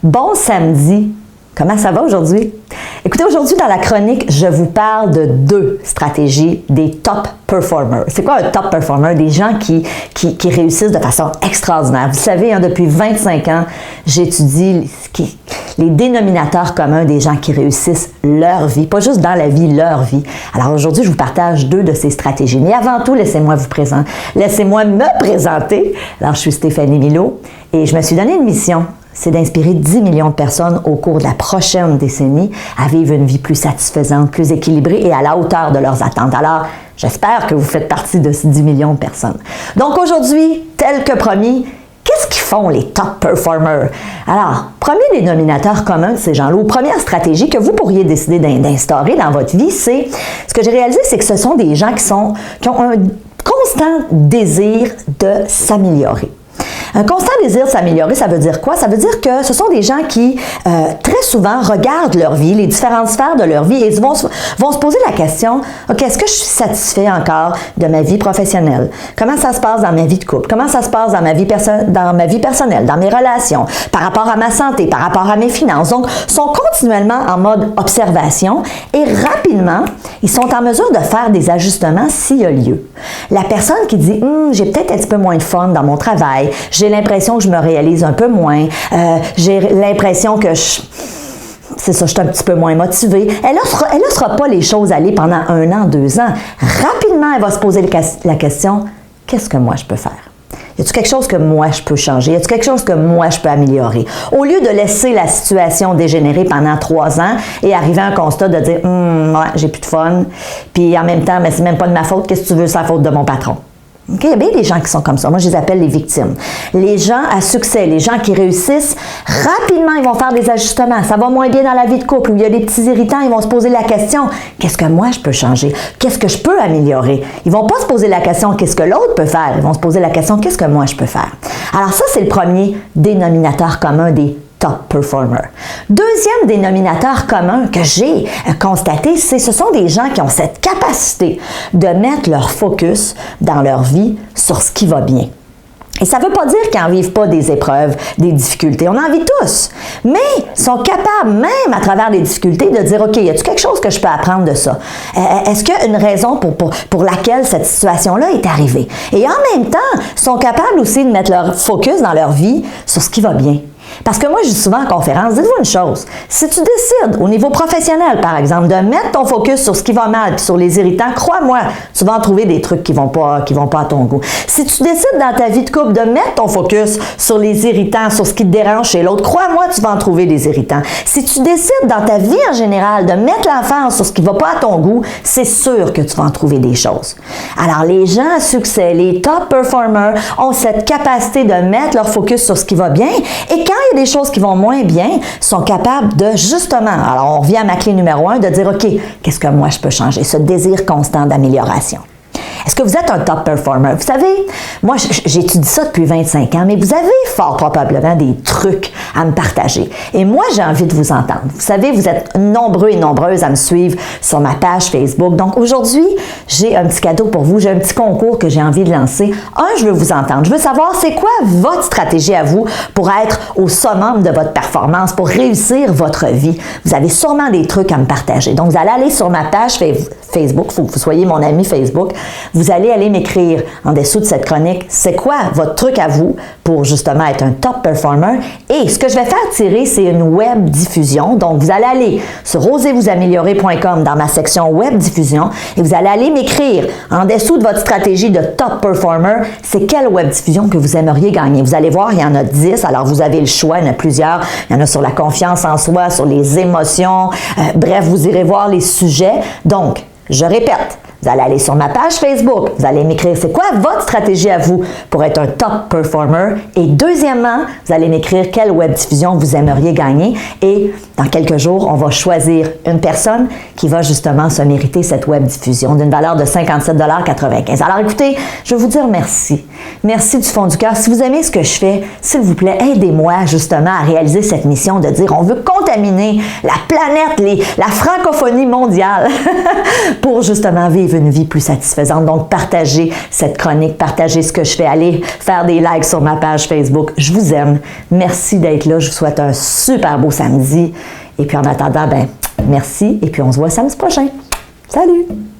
Bon samedi! Comment ça va aujourd'hui? Écoutez, aujourd'hui dans la chronique, je vous parle de 2 stratégies des top performers. C'est quoi un top performer? Des gens qui réussissent de façon extraordinaire. Vous savez, depuis 25 ans, j'étudie les dénominateurs communs des gens qui réussissent leur vie, pas juste dans la vie, leur vie. Alors aujourd'hui, je vous partage 2 de ces stratégies. Mais avant tout, laissez-moi me présenter. Alors, je suis Stéphanie Milaud et je me suis donné une mission. C'est d'inspirer 10 millions de personnes au cours de la prochaine décennie à vivre une vie plus satisfaisante, plus équilibrée et à la hauteur de leurs attentes. Alors, j'espère que vous faites partie de ces 10 millions de personnes. Donc aujourd'hui, tel que promis, qu'est-ce qu'ils font les top performers? Alors, premier dénominateur commun de ces gens-là, ou première stratégie que vous pourriez décider d'instaurer dans votre vie, c'est, ce que j'ai réalisé, c'est que ce sont des gens qui ont un constant désir de s'améliorer. Un constant désir de s'améliorer, ça veut dire quoi? Ça veut dire que ce sont des gens qui, très souvent, regardent leur vie, les différentes sphères de leur vie et vont se poser la question, OK, est-ce que je suis satisfait encore de ma vie professionnelle? Comment ça se passe dans ma vie de couple? Comment ça se passe dans ma vie personnelle, dans mes relations, par rapport à ma santé, par rapport à mes finances? Donc, ils sont continuellement en mode observation et rapidement, ils sont en mesure de faire des ajustements s'il y a lieu. La personne qui dit, j'ai peut-être un petit peu moins de fun dans mon travail, j'ai l'impression que je me réalise un peu moins, j'ai l'impression que je suis un petit peu moins motivée. Elle laissera pas les choses aller pendant 1 an, 2 ans. Rapidement, elle va se poser la question, qu'est-ce que moi je peux faire? Y a-t-il quelque chose que moi je peux changer? Y a-t-il quelque chose que moi je peux améliorer? Au lieu de laisser la situation dégénérer pendant 3 ans et arriver à un constat de dire, ouais, j'ai plus de fun, puis en même temps, mais c'est même pas de ma faute, qu'est-ce que tu veux, c'est la faute de mon patron. Okay? Il y a bien des gens qui sont comme ça. Moi, je les appelle les victimes. Les gens à succès, les gens qui réussissent, rapidement, ils vont faire des ajustements. Ça va moins bien dans la vie de couple, où il y a des petits irritants, ils vont se poser la question, qu'est-ce que moi je peux changer? Qu'est-ce que je peux améliorer? Ils vont pas se poser la question, qu'est-ce que l'autre peut faire? Ils vont se poser la question, qu'est-ce que moi je peux faire? Alors ça, c'est le premier dénominateur commun des top performers. Deuxième dénominateur commun que j'ai constaté, ce sont des gens qui ont cette capacité de mettre leur focus dans leur vie sur ce qui va bien. Et ça ne veut pas dire qu'ils n'en vivent pas des épreuves, des difficultés. On en vit tous. Mais ils sont capables, même à travers les difficultés, de dire, OK, y a-t-il quelque chose que je peux apprendre de ça? Est-ce qu'il y a une raison pour laquelle cette situation-là est arrivée? Et en même temps, ils sont capables aussi de mettre leur focus dans leur vie sur ce qui va bien. Parce que moi, je dis souvent en conférence, dites-vous une chose, si tu décides au niveau professionnel, par exemple, de mettre ton focus sur ce qui va mal, puis sur les irritants, crois-moi, tu vas en trouver des trucs qui vont pas à ton goût. Si tu décides dans ta vie de couple de mettre ton focus sur les irritants, sur ce qui te dérange chez l'autre, crois-moi, tu vas en trouver des irritants. Si tu décides dans ta vie en général de mettre l'emphase sur ce qui va pas à ton goût, c'est sûr que tu vas en trouver des choses. Alors, les gens à succès, les top performers ont cette capacité de mettre leur focus sur ce qui va bien et quand il y a des choses qui vont moins bien, sont capables de justement, alors on revient à ma clé numéro 1, de dire, OK, qu'est-ce que moi je peux changer? Ce désir constant d'amélioration. Est-ce que vous êtes un top performer? Vous savez, moi, j'étudie ça depuis 25 ans, mais vous avez fort probablement des trucs à me partager. Et moi, j'ai envie de vous entendre. Vous savez, vous êtes nombreux et nombreuses à me suivre sur ma page Facebook. Donc, aujourd'hui, j'ai un petit cadeau pour vous. J'ai un petit concours que j'ai envie de lancer. Je veux vous entendre. Je veux savoir, c'est quoi votre stratégie à vous pour être au summum de votre performance, pour réussir votre vie? Vous avez sûrement des trucs à me partager. Donc, vous allez aller sur ma page Facebook. Il faut que vous soyez mon ami Facebook. Vous allez aller m'écrire en dessous de cette chronique, c'est quoi votre truc à vous pour justement être un top performer? Et ce que je vais faire tirer, c'est une web diffusion. Donc, vous allez aller sur osezvousaméliorer.com dans ma section web diffusion et vous allez aller m'écrire en dessous de votre stratégie de top performer, c'est quelle web diffusion que vous aimeriez gagner. Vous allez voir, il y en a 10, alors vous avez le choix, il y en a plusieurs. Il y en a sur la confiance en soi, sur les émotions, bref, vous irez voir les sujets. Donc, je répète, vous allez aller sur ma page Facebook, vous allez m'écrire c'est quoi votre stratégie à vous pour être un top performer et deuxièmement, vous allez m'écrire quelle web diffusion vous aimeriez gagner et dans quelques jours, on va choisir une personne qui va justement se mériter cette web diffusion d'une valeur de 57,95 $. Alors écoutez, je veux vous dire merci. Merci du fond du cœur. Si vous aimez ce que je fais, s'il vous plaît, aidez-moi justement à réaliser cette mission de dire on veut contaminer la planète, la francophonie mondiale pour justement vivre vivre une vie plus satisfaisante. Donc, partagez cette chronique, partagez ce que je fais. Allez faire des likes sur ma page Facebook. Je vous aime. Merci d'être là. Je vous souhaite un super beau samedi. Et puis, en attendant, merci. Et puis, on se voit samedi prochain. Salut!